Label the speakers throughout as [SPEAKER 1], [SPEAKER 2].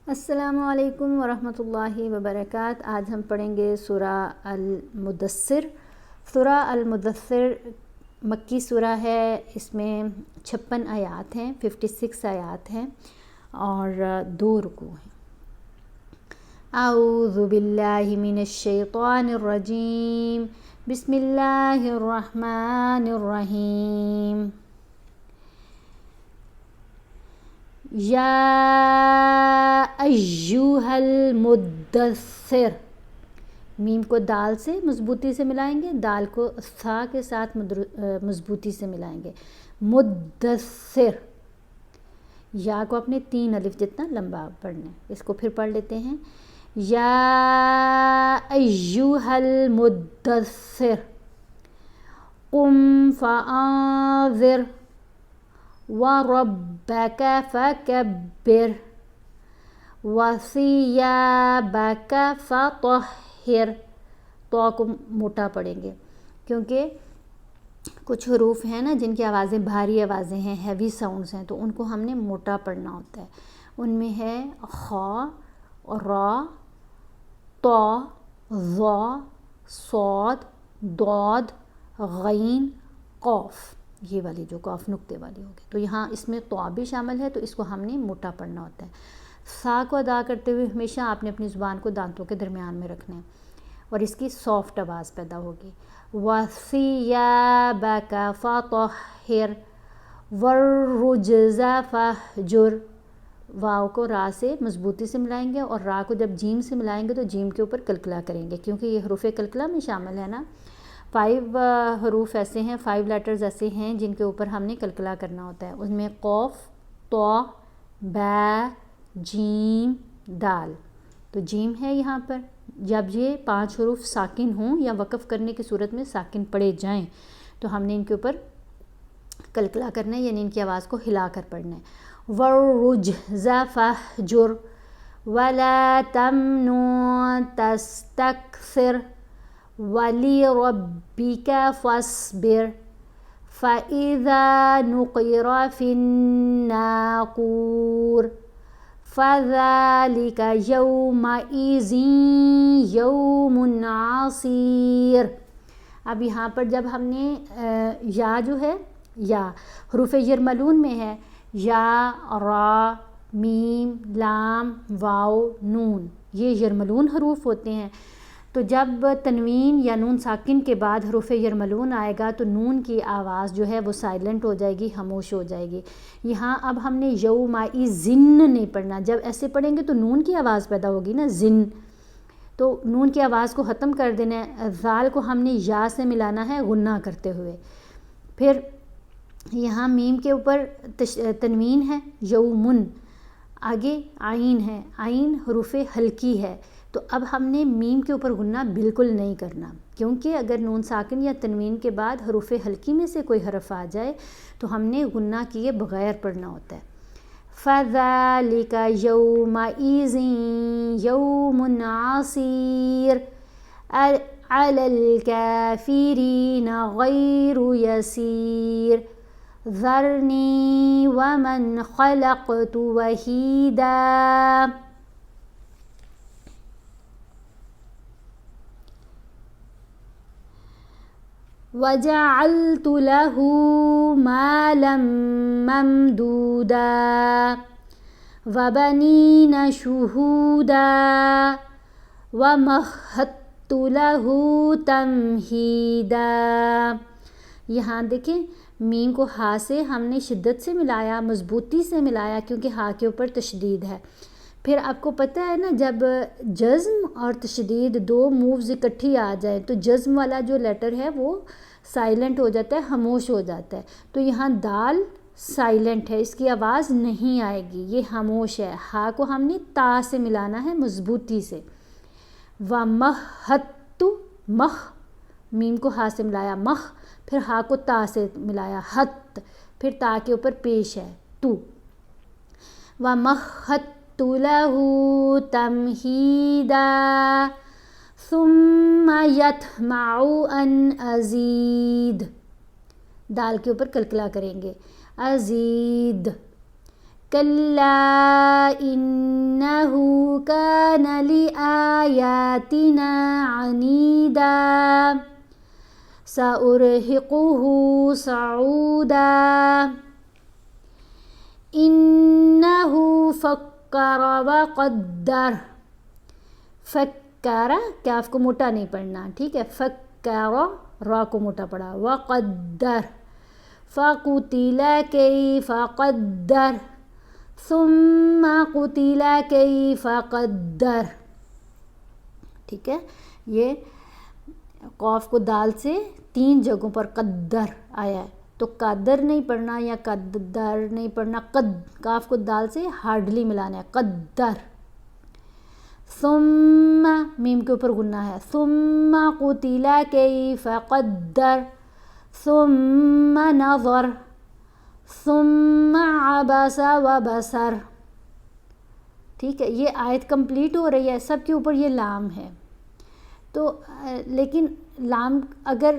[SPEAKER 1] السلام علیکم ورحمۃ اللہ وبرکاتہ۔ آج ہم پڑھیں گے سورہ المدثر۔ سورہ المدثر مکی سورہ ہے، اس میں 56 آیات ہیں، 56 آیات ہیں اور 2 رکوع ہیں۔ اعوذ باللہ من الشیطان الرجیم، بسم اللہ الرحمن الرحیم۔ یا ایھا المدثر، میم کو دال سے مضبوطی سے ملائیں گے، دال کو ثا کے ساتھ مضبوطی سے ملائیں گے۔ مدثر، یا کو اپنے 3 الف جتنا لمبا پڑھنا ہے۔ اس کو پھر پڑھ لیتے ہیں۔ یا ایھا المدثر قم فانذر وَرَبَّكَ فَكَبِّرْ وَثِيَابَكَ فَطَهِّرْ۔ تو کو موٹا پڑھیں گے کیونکہ کچھ حروف ہیں نا جن کی آوازیں بھاری آوازیں ہیں، ہیوی ساؤنڈز ہیں، تو ان کو ہم نے موٹا پڑھنا ہوتا ہے۔ ان میں ہے خا، را، طا، ظا، صاد، ضاد، غین، قاف، یہ والی جو قاف نقطے والی ہوگی، تو یہاں اس میں طا بھی شامل ہے، تو اس کو ہم نے موٹا پڑھنا ہوتا ہے۔ سا کو ادا کرتے ہوئے ہمیشہ آپ نے اپنی زبان کو دانتوں کے درمیان میں رکھنا ہے اور اس کی سافٹ آواز پیدا ہوگی۔ وَثِيَابَكَ فَطَهِّرْ وَالرُّجْزَ فَاهْجُرْ۔ واو کو را سے مضبوطی سے ملائیں گے اور را کو جب جیم سے ملائیں گے تو جیم کے اوپر کلکلا کریں گے، کیونکہ یہ حروف کلکلا میں شامل ہے نا۔ 5 حروف ایسے ہیں، 5 لیٹرز ایسے ہیں جن کے اوپر ہم نے کلکلا کرنا ہوتا ہے۔ اس میں قاف، طا، با، جیم، دال۔ تو جیم ہے یہاں پر، جب یہ 5 حروف ساکن ہوں یا وقف کرنے کی صورت میں ساکن پڑے جائیں تو ہم نے ان کے اوپر کلکلا کرنا ہے، یعنی ان کی آواز کو ہلا کر پڑھنا ہے۔ وَالرُّجْزَ فَاهْجُرْ وَلَا تَمْنُن تَسْتَكْثِرْ وَلِرَبِّكَ فَاصْبِرْ فَإِذَا نُقِرَ فِي النَّاقُورِ فَذَلِكَ يَوْمَئِذٍ يَوْمٌ عَسِيرٌ۔ اب یہاں پر جب ہم نے یا جو ہے، یا حروف یرملون میں ہے، یا، را، میم، لام، واو، نون، یہ یرملون حروف ہوتے ہیں۔ تو جب تنوین یا نون ساکن کے بعد حروف یرملون آئے گا تو نون کی آواز جو ہے وہ سائلنٹ ہو جائے گی، خاموش ہو جائے گی۔ یہاں اب ہم نے یومئذن نہیں پڑھنا، جب ایسے پڑھیں گے تو نون کی آواز پیدا ہوگی نا، زن، تو نون کی آواز کو ختم کر دینا ہے۔ ذال کو ہم نے یا سے ملانا ہے غنہ کرتے ہوئے۔ پھر یہاں میم کے اوپر تنوین ہے، یومن، آگے عین ہے، عین حروف ہلکی ہے، تو اب ہم نے میم کے اوپر غنہ بالکل نہیں کرنا، کیونکہ اگر نون ساکن یا تنوین کے بعد حروف ہلکی میں سے کوئی حرف آ جائے تو ہم نے غنہ کیے بغیر پڑھنا ہوتا ہے۔ فَذَلِكَ يَوْمَئِذٍ يَوْمٌ عَسِيرٌ عَلَى الْكَافِرِينَ غَيْرُ يَسِيرٌ ذَرْنِي وَمَنْ خَلَقْتُ وَحِيدًا وَجَعَلْتُ لَهُ مَالًا مَمْدُودًا وَبَنِينَ شُهُودًا وَمَهَّدتُّ لَهُ تَمْهِيدًا۔ یہاں دیکھیں میم کو ہا سے ہم نے شدت سے ملایا، مضبوطی سے ملایا، کیونکہ ہا کے اوپر تشدید ہے۔ پھر آپ کو پتہ ہے نا جب جزم اور تشدید 2 مووز اکٹھی آ جائیں تو جزم والا جو لیٹر ہے وہ سائلنٹ ہو جاتا ہے، خاموش ہو جاتا ہے، تو یہاں دال سائلنٹ ہے، اس کی آواز نہیں آئے گی، یہ خاموش ہے۔ ہا کو ہم نے تا سے ملانا ہے مضبوطی سے۔ وَمَهَّدتُّ، مخ، میم کو ہا سے ملایا مخ، پھر ہا کو تا سے ملایا ہت، پھر تا کے اوپر پیش ہے تو۔ وَمَهَّدتُّ لَهُ تَمْهِيدًا ثُمَّ يَطْمَعُ أَنْ أَزِيدَ، دال کے اوپر کلکلا کریں گے، ازید۔ کلا انہ کان لآیاتنا عنیدا سأرہقہ صعودا انہ فکر وقدر. فکر کاف کو موٹا نہیں پڑھنا, ٹھیک ہے, فکر را کو موٹا پڑھا, وقدر فقتل کیف قدر ثم قتل کیف قدر. ٹھیک ہے, یہ قاف کو دال سے 3 جگہوں پر قدر آیا ہے, تو قدر نہیں پڑھنا یا قدر نہیں پڑھنا, کاف کو دال سے ہارڈلی ملانا ہے, قدر. ثم میم کے اوپر غنہ ہے, ثم قتل کیف قدر ثم نظر ثم عبس وبصر. ٹھیک ہے, یہ آیت کمپلیٹ ہو رہی ہے, سب کے اوپر یہ لام ہے, تو لیکن لام اگر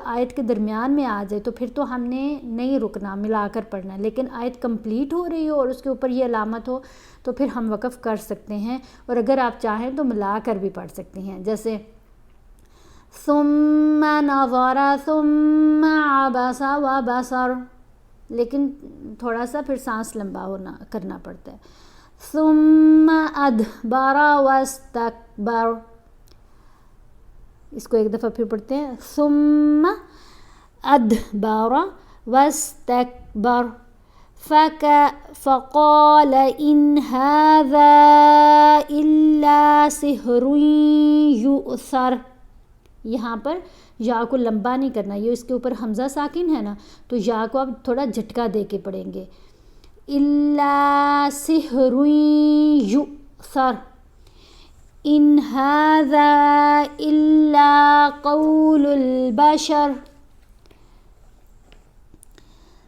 [SPEAKER 1] آیت کے درمیان میں آ جائے تو پھر تو ہم نے نہیں رکنا, ملا کر پڑھنا ہے. لیکن آیت کمپلیٹ ہو رہی ہو اور اس کے اوپر یہ علامت ہو تو پھر ہم وقف کر سکتے ہیں, اور اگر آپ چاہیں تو ملا کر بھی پڑھ سکتے ہیں, جیسے ثم نظر ثم عبس وبصر, لیکن تھوڑا سا پھر سانس لمبا کرنا پڑتا ہے. ثم ادبر واستکبر, اس کو ایک دفعہ پھر پڑھتے ہیں, ثم ادبر واستکبر فقال ان هذا الا سحر یؤثر. یہاں پر یا کو لمبا نہیں کرنا, یہ اس کے اوپر حمزہ ساکن ہے نا, تو یا کو آپ تھوڑا جھٹکا دے کے پڑھیں گے, الا سحر یؤثر ان هذا الا قول البشر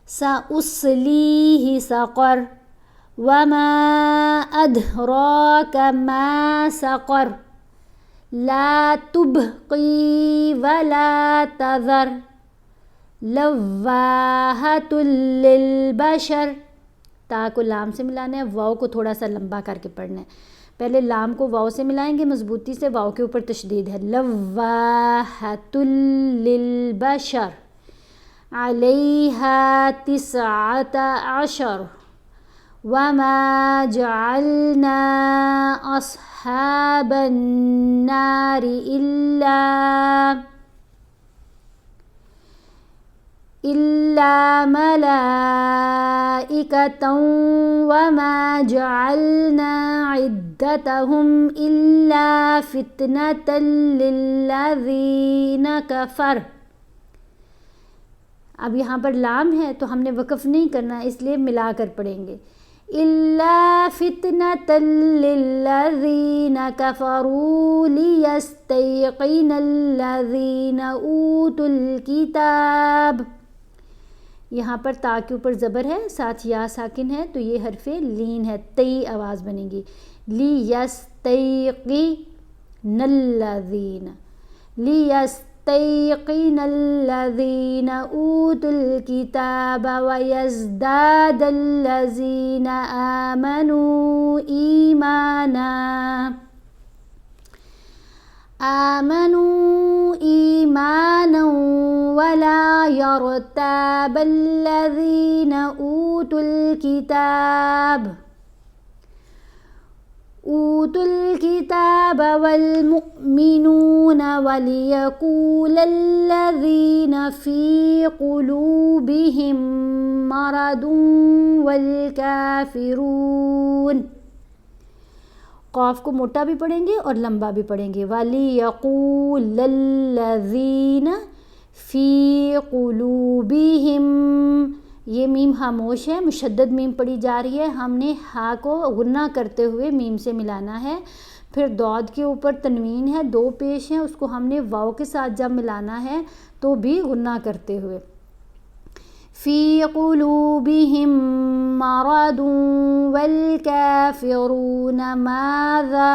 [SPEAKER 1] سأصلیہ سقر وما ادراک ما سقر لا تبقی ولا تذر لواحۃ للبشر. تا کو لام سے ملانا ہے, واؤ کو تھوڑا سا لمبا کر کے پڑھنا ہے. پہلے لام کو واؤ سے ملائیں گے مضبوطی سے, واؤ کے اوپر تشدید ہے, لواحۃ للبشر علیہا 19 وما جعلنا اصحاب النار إلا ملائكة وما جعلنا عدتهم إلا فتنة للذين كفر. اب یہاں پر لام ہے تو ہم نے وقف نہیں کرنا, اس لیے ملا کر پڑھیں گے, إلا فتنة للذين كفروا ليستيقن الذين أوتوا الكتاب. یہاں پر تا کے اوپر زبر ہے, ساتھ یا ساکن ہے, تو یہ حرف لین ہے, تی آواز بنے گی, لیستیقن الذین الذین اوتوا الکتاب ویزداد الذین آمنوا ایمانا ولا يرتاب الذين أوتوا الكتاب والمؤمنون وليقول الذين في قلوبهم مرض والكافرون. قاف کو موٹا بھی پڑھیں گے اور لمبا بھی پڑھیں گے, وَلِيَقُولَ الَّذِينَ فِي قُلُوبِهِمْ. یہ میم خاموش ہے, مشدد میم پڑھی جا رہی ہے, ہم نے ہا کو غنہ کرتے ہوئے میم سے ملانا ہے. پھر دود کے اوپر تنوین ہے, 2 پیش ہیں, اس کو ہم نے واو کے ساتھ جب ملانا ہے تو بھی غنہ کرتے ہوئے. فی قلوبہم مرض والکافرون ماذا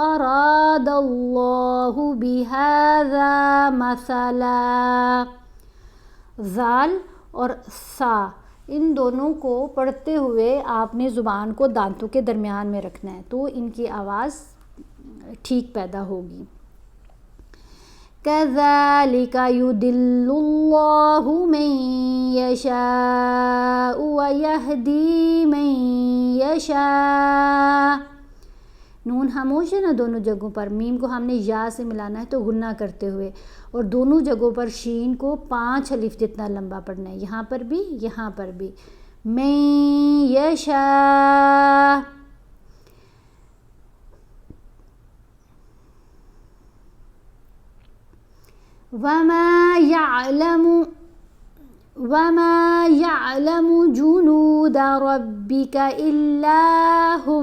[SPEAKER 1] اراد اللہ بہذا مثلا. ذال اور سا ان دونوں کو پڑھتے ہوئے آپ نے زبان کو دانتوں کے درمیان میں رکھنا ہے تو ان کی آواز ٹھیک پیدا ہوگی. كَذَلِكَ يُضِلُّ اللَّهُ مَن يَشَاءُ وَيَهْدِي مَن يَشَاءُ. نون خاموش ہے نا دونوں جگہوں پر. میم کو ہم نے یا سے ملانا ہے تو غنہ کرتے ہوئے, اور دونوں جگہوں پر شین کو 5 الف جتنا لمبا پڑھنا ہے, یہاں پر بھی یہاں پر بھی. من یشاء. وَمَا يَعْلَمُ جُنُودَ رَبِّكَ إِلَّا هُوَ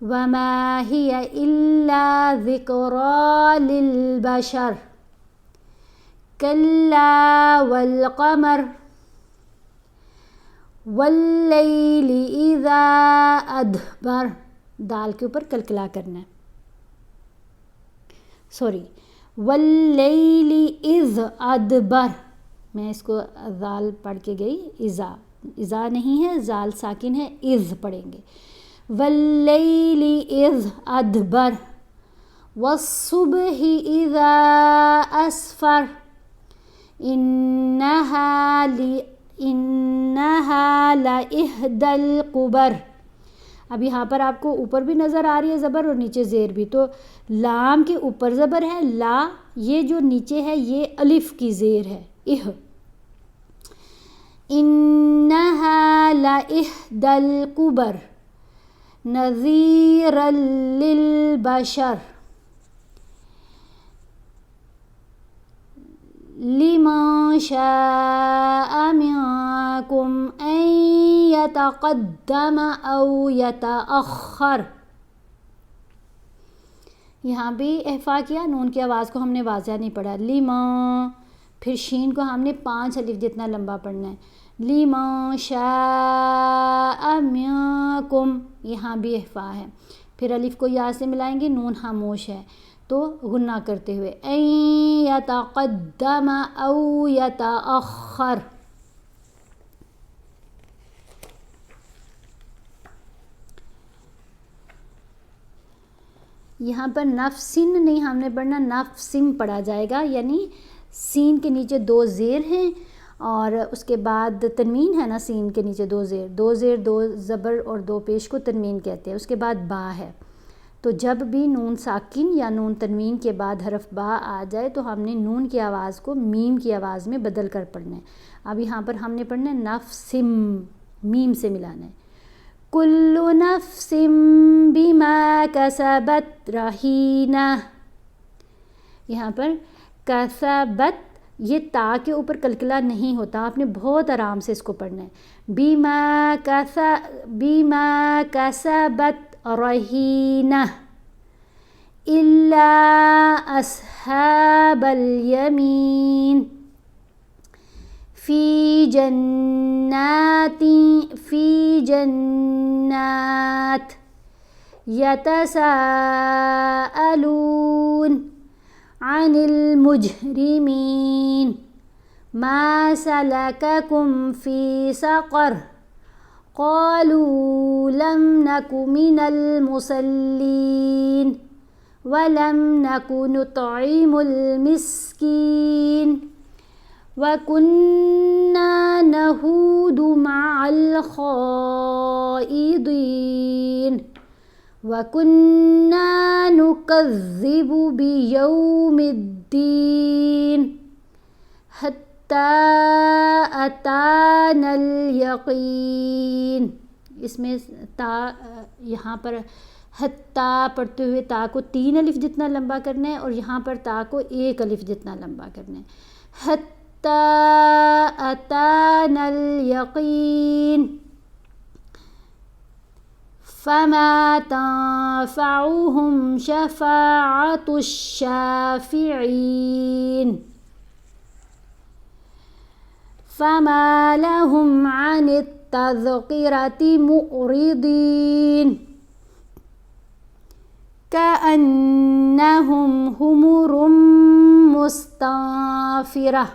[SPEAKER 1] وَمَا هِيَ إِلَّا ذِكْرَى لِلْبَشَرِ كَلَّا وَالْقَمَرِ وَاللَّيْلِ إِذَا أَدْبَرَ. دال کے اوپر کلکلا کرنا ہے, سوری, وَاللَّيْلِ إِذْ أَدْبَرَ. میں اس کو زال پڑھ کے گئی, ازا نہیں ہے, زال ساکن ہے, اذ پڑھیں گے. وَاللَّيْلِ إِذْ أَدْبَرَ وَالصُّبْحِ إِذَا أَسْفَرَ إِنَّهَا لَإِحْدَى الْكُبَرِ. اب یہاں پر آپ کو اوپر بھی نظر آ رہی ہے زبر اور نیچے زیر بھی, تو لام کے اوپر زبر ہے, لا یہ جو نیچے ہے یہ الف کی زیر ہے, اہ. إِنَّهَا لَإِحْدَى الْكُبَرِ نَذِيرًا لِلْبَشَرِ لِمَن شَاءَ مِنكُمْ أَن يَتَقَدَّمَ أَوْ يَتَأَخَّرَ. یہاں بھی احفا کیا, نون کی آواز کو ہم نے واضح نہیں پڑھا. لِمَن, پھر شین کو ہم نے 5 الف جتنا لمبا پڑھنا ہے. لِمَن شَاءَ مِنكُمْ, یہاں بھی احفا ہے. پھر الف کو یا سے ملائیں گے, نون خاموش ہے تو غنہ کرتے ہوئے. أَن يَتَقَدَّمَ أَوْ يَتَأَخَّرَ. یہاں پر نفسن نہیں ہم نے پڑھنا, نفسم پڑھا جائے گا, یعنی سین کے نیچے 2 زیر ہیں اور اس کے بعد تنوین ہے نا, سین کے نیچے 2 زیر, 2 زیر 2 زبر اور 2 پیش کو تنوین کہتے ہیں. اس کے بعد با ہے, تو جب بھی نون ساکن یا نون تنوین کے بعد حرف با آ جائے تو ہم نے نون کی آواز کو میم کی آواز میں بدل کر پڑھنا ہے. اب یہاں پر ہم نے پڑھنا ہے نفسم, میم سے ملانا ہے. کل نفس بما کسبت رہینہ. یہاں پر کسبت, یہ تا کے اوپر کلکلا نہیں ہوتا, آپ نے بہت آرام سے اس کو پڑھنا ہے. بما کسبت رہینہ الا اصحاب الیمین فی جنات یتساءلون عن المجرمین ما سلککم فی سقر قالوا لم نک من المصلین ولم نک نطعم المسکین وَكُنَّا نَخُوضُ مَعَ الْخَائِضِينَ وَكُنَّا نُكَذِّبُ بِيَوْمِ الدِّينِ حَتَّى أَتَانَا الْيَقِينُ. اس میں تا, یہاں پر حتیٰ پڑھتے ہوئے تا کو 3 الف جتنا لمبا کرنا ہے اور یہاں پر تا کو 1 الف جتنا لمبا کرنا ہے. أتانا اليقين فما تنفعهم شفاعة الشافعين فما لهم عن التذكرة معرضين كأنهم حمر مستنفرة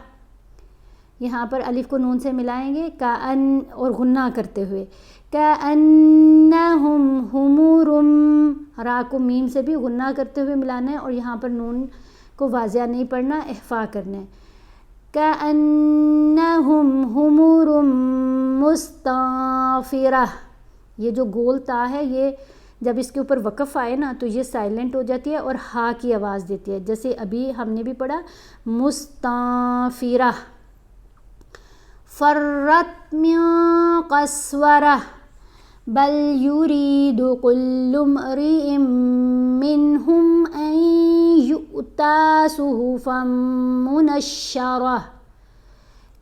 [SPEAKER 1] یہاں پر الف کو نون سے ملائیں گے کأن اور غنہ کرتے ہوئے کأنہم حمر، را کو میم سے بھی غنہ کرتے ہوئے ملانا ہے اور یہاں پر نون کو واضح نہیں پڑھنا، اخفا کرنا ہے کأنہم حمر مستنفرہ۔ یہ جو گول تا ہے یہ جب اس کے اوپر وقف آئے نا تو یہ سائلنٹ ہو جاتی ہے اور ہا کی آواز دیتی ہے، جیسے ابھی ہم نے بھی پڑھا مستنفرہ۔ فرت من قسورہ بل یرید کل امرئ منہم ان یؤتی صحفا منشرہ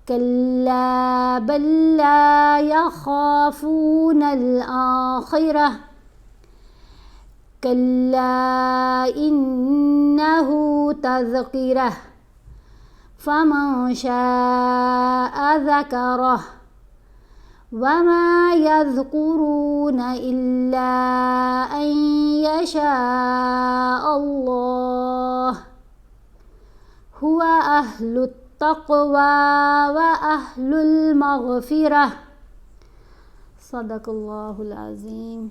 [SPEAKER 1] کلا بل لا یخافون الآخرہ کلا انہ تذکرہ فمن شاء ذکرہ وما يذكرون إلا أن يشاء الله هو أهل التقوى وأهل المغفرة صدق الله العظيم۔